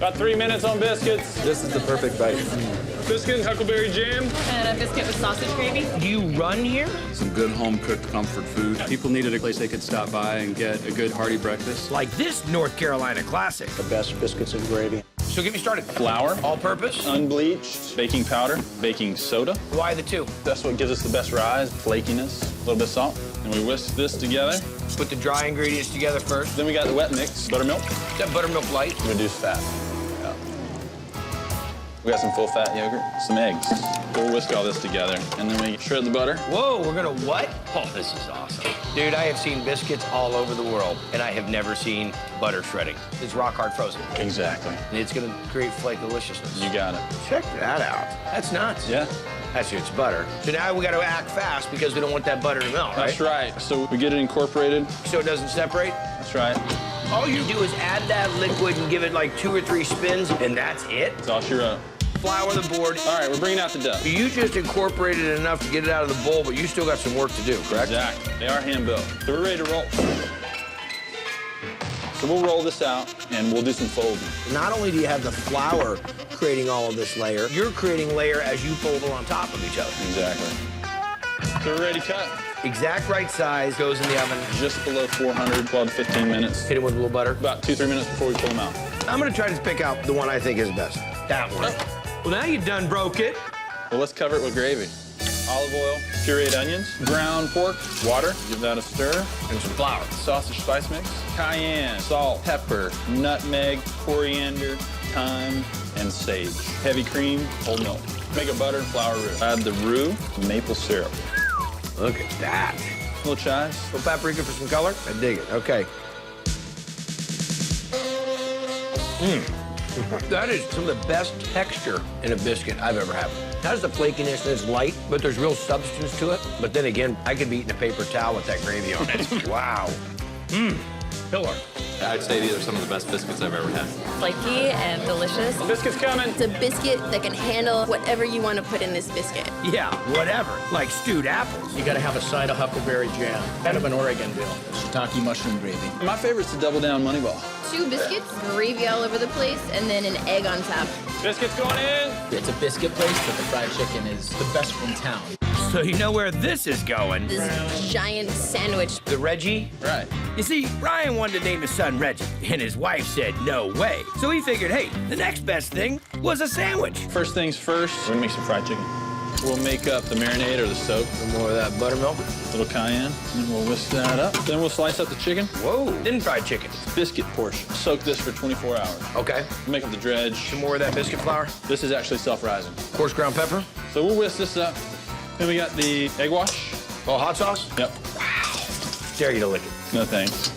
About 3 minutes on biscuits. This is the perfect bite. Biscuit and huckleberry jam. And a biscuit with sausage gravy. Do you run here? Some good home-cooked comfort food. People needed a place they could stop by and get a good hearty breakfast. Like this North Carolina classic. The best biscuits and gravy. So get me started. Flour. All-purpose? Unbleached. Baking powder. Baking soda. Why the two? That's what gives us the best rise. Flakiness. A little bit of salt. And we whisk this together. Put the dry ingredients together first. Then we got the wet mix. Buttermilk. Is that buttermilk light? Reduced fat. Yeah. We got some full-fat yogurt. Some eggs. We'll whisk all this together. And then we shred the butter. Whoa, we're gonna what? Oh, this is awesome. Dude, I have seen biscuits all over the world, and I have never seen butter shredding. It's rock hard frozen. Exactly. And it's gonna create flake deliciousness. You got it. Check that out. That's nuts. Yeah. That's it's butter. So now we gotta act fast because we don't want that butter to melt, right? That's right. So we get it incorporated. So it doesn't separate? That's right. All you do is add that liquid and give it like 2 or 3 spins, and that's it? It's all sure up. Flour the board. All right, we're bringing out the dough. You just incorporated it enough to get it out of the bowl, but you still got some work to do, correct? Exactly. They are hand-built. So we're ready to roll. So we'll roll this out, and we'll do some folding. Not only do you have the flour creating all of this layer, you're creating layer as you fold them on top of each other. Exactly. So we're ready to cut. Exact right size goes in the oven. Just below 400, 12 to 15 minutes. Hit it with a little butter. About 2-3 minutes before we pull them out. I'm gonna try to pick out the one I think is best. That one. Well, now you done broke it. Well, let's cover it with gravy. Olive oil, pureed onions, ground pork, water, give that a stir, And some flour. sausage spice mix, cayenne, salt, pepper, nutmeg, coriander, thyme, and sage. Heavy cream, whole milk. Make a buttered flour roux. Add the roux, maple syrup. Look at that. Little chives. Little paprika for some color. I dig it. Okay. That is some of the best texture in a biscuit I've ever had. It has the flakiness and it's light, but there's real substance to it. But then again, I could be eating a paper towel with that gravy on it. Wow. Killer. I'd say these are some of the best biscuits I've ever had. Flaky and delicious. Biscuit's coming. It's a biscuit that can handle whatever you want to put in this biscuit. Yeah, whatever. Like stewed apples. You gotta have a side of huckleberry jam. Kind of an Oregon deal. Shiitake mushroom gravy. My favorite's the double down money ball. 2 biscuits, gravy all over the place, and then an egg on top. Biscuits going in. It's a biscuit place, but the fried chicken is the best in town. So you know where this is going. This giant sandwich. The Reggie. Right. You see, Ryan wanted to name his son Reggie, and his wife said no way. So he figured, hey, the next best thing was a sandwich. First things first, we're gonna make some fried chicken. We'll make up the marinade or the soak. Some more of that buttermilk. A little cayenne, and then we'll whisk that up. Then we'll slice up the chicken. Whoa, then fried chicken. Biscuit portion. Soak this for 24 hours. Okay. Make up the dredge. Some more of that biscuit flour. This is actually self-rising. Coarse ground pepper. So we'll whisk this up. Then we got the egg wash. Oh, hot sauce. Yep. Dare you to lick it. No thanks.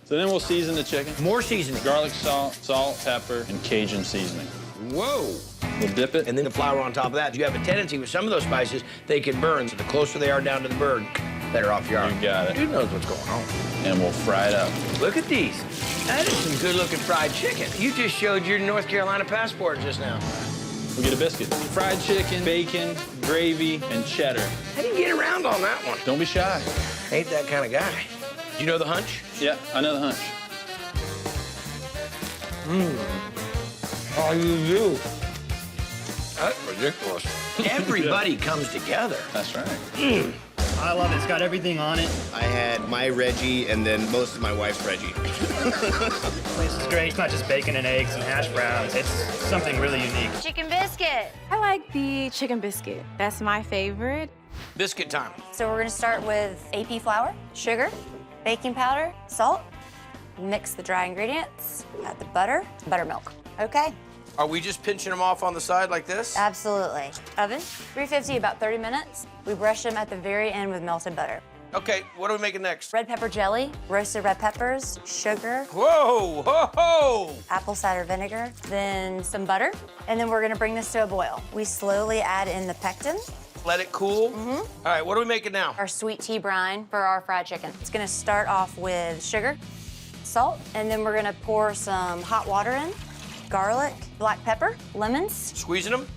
So then we'll season the chicken. More seasoning. Garlic salt, pepper, and Cajun seasoning. Whoa. We'll dip it. And then the flour on top of that. You have a tendency with some of those spices, they can burn. So the closer they are down to the bird, better off you are. You got it. Dude knows what's going on. And we'll fry it up. Look at these. That is some good-looking fried chicken. You just showed your North Carolina passport just now. We'll get a biscuit. Fried chicken, bacon, gravy, and cheddar. How do you get around on that one? Don't be shy. Ain't that kind of guy. Do you know the hunch? Yeah, I know the hunch. Oh, you do. That's ridiculous. Everybody comes together. That's right. I love it. It's got everything on it. I had my Reggie and then most of my wife's Reggie. The place is great. It's not just bacon and eggs and hash browns. It's something really unique. Chicken biscuit. I like the chicken biscuit. That's my favorite. Biscuit time. So we're gonna start with AP flour, sugar, baking powder, salt. Mix the dry ingredients, add the butter, buttermilk. Okay, Are we just pinching them off on the side like this? absolutely. Oven, 350, about 30 minutes. We brush them at the very end with melted butter. Okay, what are we making next? Red pepper jelly, roasted red peppers, sugar, Whoa, ho, ho! apple cider vinegar, then some butter, and then we're gonna bring this to a boil. We slowly add in the pectin, Let it cool. All right, what are we making now? our sweet tea brine for our fried chicken. It's gonna start off with sugar, salt, and then we're gonna pour some hot water in, garlic, black pepper, lemons, Squeezing them?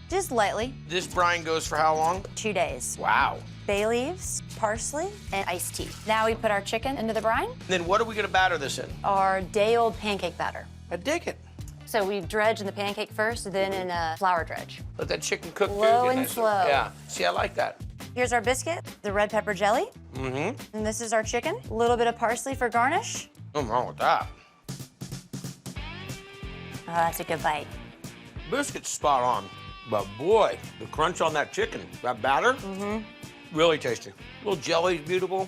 just lightly, This brine goes for how long? 2 days. Wow. Bay leaves, parsley, and iced tea. Now we put our chicken into the brine, Then what are we gonna batter this in? our day-old pancake batter. I dig it. So we dredge in the pancake first, then in a flour dredge. Let that chicken cook too. Slow get and nice. slow. Yeah. See, I like that. Here's our biscuit, the red pepper jelly. Mm-hmm. And this is our chicken. A little bit of parsley for garnish. Nothing wrong with that. Oh, that's a good bite. Biscuit's spot on, but boy, the crunch on that chicken, that batter, really tasty. Little jelly's beautiful.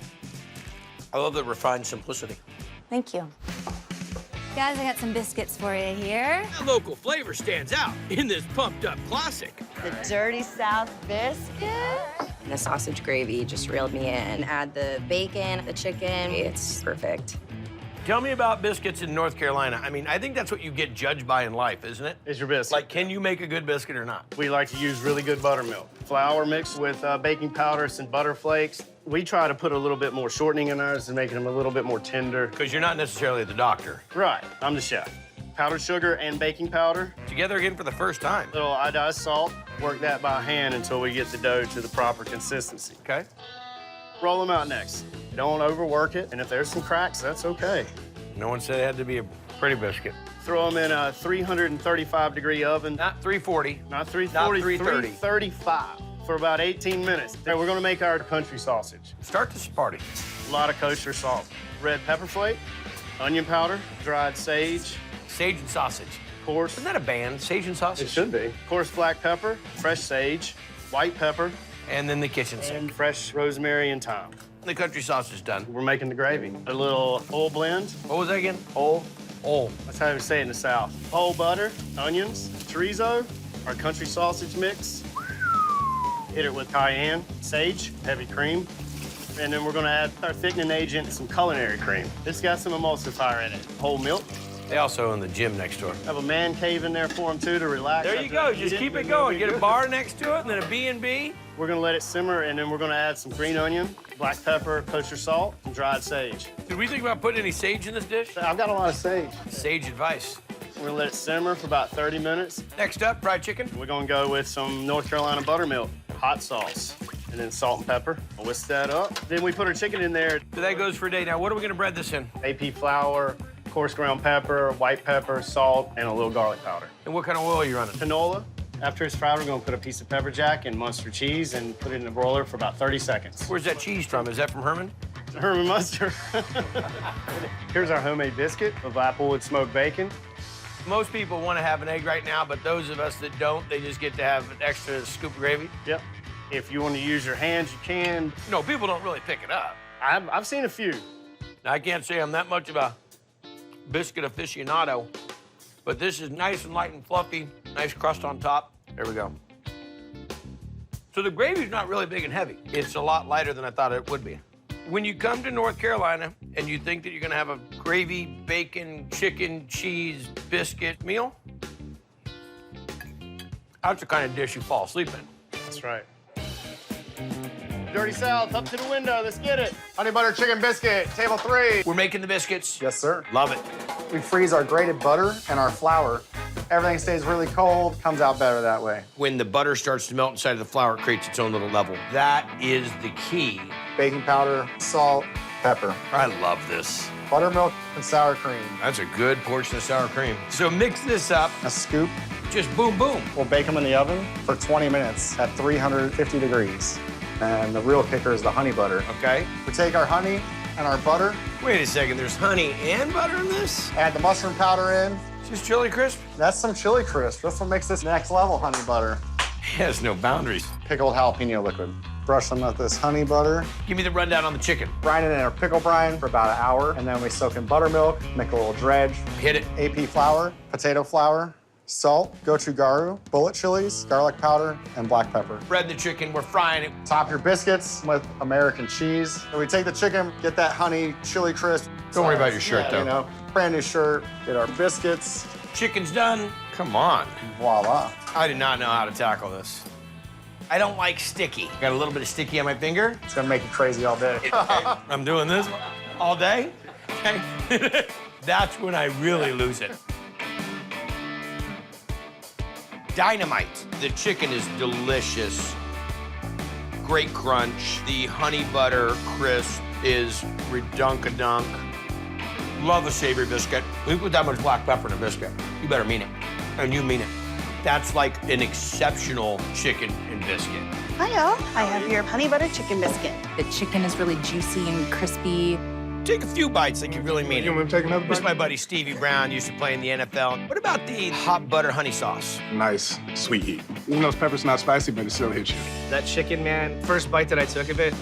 I love the refined simplicity. Thank you. Guys, I got some biscuits for you here. The local flavor stands out in this pumped up classic. The Dirty South biscuit. The sausage gravy just reeled me in. Add the bacon, the chicken, it's perfect. Tell me about biscuits in North Carolina. I mean, I think that's what you get judged by in life, isn't it? It's your biscuit. Like, can you make a good biscuit or not? We like to use really good buttermilk. Flour mixed with baking powder, some butter flakes. We try to put a little bit more shortening in ours and making them a little bit more tender. Because you're not necessarily the doctor. Right, I'm the chef. Powdered sugar and baking powder. Together again for the first time. Little iodized salt. Work that by hand until we get the dough to the proper consistency. Okay. Roll them out next. Don't overwork it, and if there's some cracks, that's okay. No one said it had to be a pretty biscuit. Throw them in a 335-degree oven. Not 340. Not 340, Not 330. 335 for about 18 minutes. And we're gonna make our country sausage. Start this party. A lot of kosher salt. Red pepper flake, onion powder, dried sage. Sage and sausage. Of course. Isn't that a band, sage and sausage? It should be. Coarse black pepper, fresh sage, white pepper. And then the kitchen sink. And fresh rosemary and thyme. The country sausage is done. We're making the gravy. A little oil blend. What was that again? Oil. Oil. That's how we say it in the South. Whole butter, onions, chorizo, our country sausage mix. Hit it with cayenne, sage, heavy cream. And then we're gonna add our thickening agent and some culinary cream. It's got some emulsifier in it. Whole milk. They also own the gym next door. Have a man cave in there for them too to relax. There you go. Just keep it going. Get a bar next to it and then a B&B. We're gonna let it simmer and then we're gonna add some green onion, black pepper, kosher salt, and dried sage. Did we think about putting any sage in this dish? I've got a lot of sage. Sage advice. We're gonna let it simmer for about 30 minutes. Next up, fried chicken. We're gonna go with some North Carolina buttermilk, hot sauce, and then salt and pepper. Whisk that up. Then we put our chicken in there. So that goes for a day. Now, what are we gonna bread this in? AP flour, coarse ground pepper, white pepper, salt, and a little garlic powder. And what kind of oil are you running? Canola. After it's fried, we're gonna put a piece of pepper jack and Munster cheese and put it in the broiler for about 30 seconds. Where's that cheese from? Is that from Herman? Herman Munster. Here's our homemade biscuit of applewood smoked bacon. Most people want to have an egg right now, but those of us that don't, they just get to have an extra scoop of gravy. Yep. If you want to use your hands, you can. No, people don't really pick it up. I've seen a few. Now, I can't say I'm that much of a biscuit aficionado, but this is nice and light and fluffy, nice crust on top. There we go. So the gravy's not really big and heavy. It's a lot lighter than I thought it would be. When you come to North Carolina and you think that you're gonna have a gravy, bacon, chicken, cheese, biscuit meal, that's the kind of dish you fall asleep in. That's right. Dirty South, up to the window, let's get it. Honey butter chicken biscuit, table 3. We're making the biscuits. Yes, sir. Love it. We freeze our grated butter and our flour. Everything stays really cold, comes out better that way. When the butter starts to melt inside of the flour, it creates its own little level. That is the key. Baking powder, salt, pepper. I love this. Buttermilk and sour cream. That's a good portion of sour cream. So mix this up. A scoop. Just boom, boom. We'll bake them in the oven for 20 minutes at 350 degrees. And the real kicker is the honey butter. Okay. We take our honey and our butter. Wait a second, there's honey and butter in this? Add the mushroom powder in. Just chili crisp? That's some chili crisp. That's what makes this next level honey butter. It has no boundaries. Pickled jalapeno liquid. Brush them with this honey butter. Give me the rundown on the chicken. Brine it in our pickle brine for about an hour, and then we soak in buttermilk, make a little dredge. Hit it. AP flour, potato flour, salt, gochugaru, bullet chilies, garlic powder, and black pepper. Bread the chicken, we're frying it. Top your biscuits with American cheese. And we take the chicken, get that honey, chili crisp. Don't worry about your shirt, though. You know, brand new shirt, get our biscuits. Chicken's done. Come on. Voila. I did not know how to tackle this. I don't like sticky. Got a little bit of sticky on my finger. It's gonna make you crazy all day. I'm doing this all day? Okay. That's when I really lose it. Dynamite. The chicken is delicious. Great crunch. The honey butter crisp is redunkadunk. Love a savory biscuit. We put that much black pepper in a biscuit. You better mean it. And you mean it. That's like an exceptional chicken and biscuit. Hi, y'all. I have your honey butter chicken biscuit. The chicken is really juicy and crispy. Take a few bites like you really mean it. You want me to take another bite? This is my buddy Stevie Brown, used to play in the NFL. What about the hot butter honey sauce? Nice, sweet heat. Even though pepper's not spicy, but it still hits you. That chicken, man, first bite that I took of it,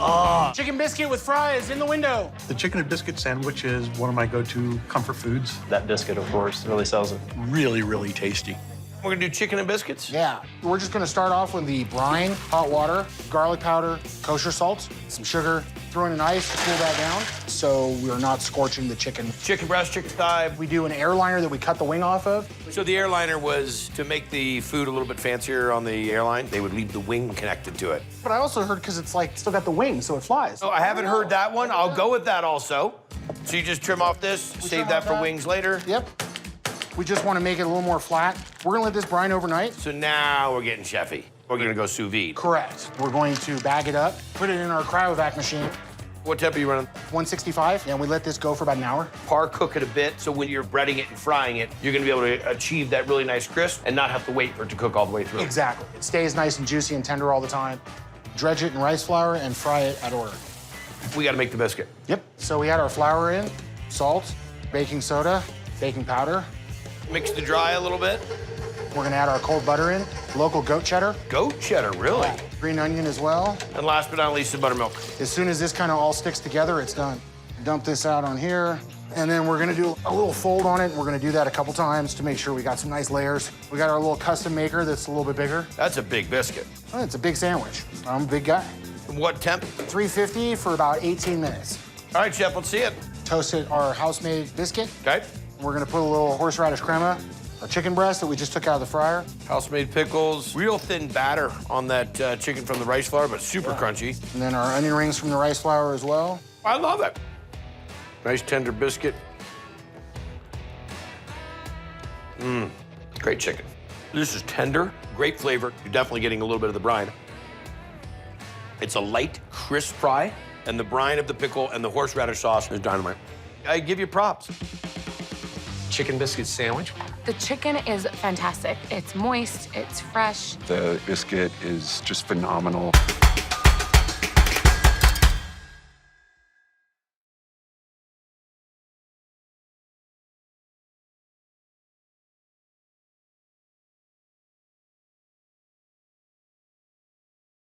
Chicken biscuit with fries in the window. The chicken and biscuit sandwich is one of my go-to comfort foods. That biscuit, of course, really sells it. Really, really tasty. We're gonna do chicken and biscuits? Yeah. We're just gonna start off with the brine, hot water, garlic powder, kosher salt, some sugar, throw in an ice to cool that down so we're not scorching the chicken. Chicken breast, chicken thigh. We do an airliner that we cut the wing off of. So the airliner was to make the food a little bit fancier on the airline. They would leave the wing connected to it. But I also heard because it's like still got the wing, so it flies. Oh, I haven't heard that one. I'll go with that also. So you just trim off this, save that for wings later. Yep. We just want to make it a little more flat. We're gonna let this brine overnight. So now we're getting chefy. We're gonna go sous vide. Correct. We're going to bag it up, put it in our cryovac machine, What temp are you running? 165, and we let this go for about an hour. Par cook it a bit, so when you're breading it and frying it, you're gonna be able to achieve that really nice crisp and not have to wait for it to cook all the way through. Exactly. It stays nice and juicy and tender all the time. Dredge it in rice flour and fry it at order. We gotta make the biscuit. Yep. So we had our flour in, salt, baking soda, baking powder. Mix the dry a little bit. We're gonna add our cold butter in, local goat cheddar. Goat cheddar, really? Green onion as well. And last but not least, the buttermilk. As soon as this kind of all sticks together, it's done. Dump this out on here, and then we're gonna do a little fold on it. We're gonna do that a couple times to make sure we got some nice layers. We got our little custom maker that's a little bit bigger. That's a big biscuit. Oh, it's a big sandwich. I'm a big guy. What temp? 350 for about 18 minutes. All right, chef, let's see it. Toasted our house-made biscuit. Okay. We're gonna put a little horseradish crema, our chicken breast that we just took out of the fryer. House-made pickles. Real thin batter on that chicken from the rice flour, but super crunchy. And then our onion rings from the rice flour as well. I love it. Nice tender biscuit. Mmm, great chicken. This is tender, great flavor. You're definitely getting a little bit of the brine. It's a light, crisp fry, and the brine of the pickle and the horseradish sauce is dynamite. I give you props. Chicken biscuit sandwich. The chicken is fantastic. It's moist, it's fresh. The biscuit is just phenomenal.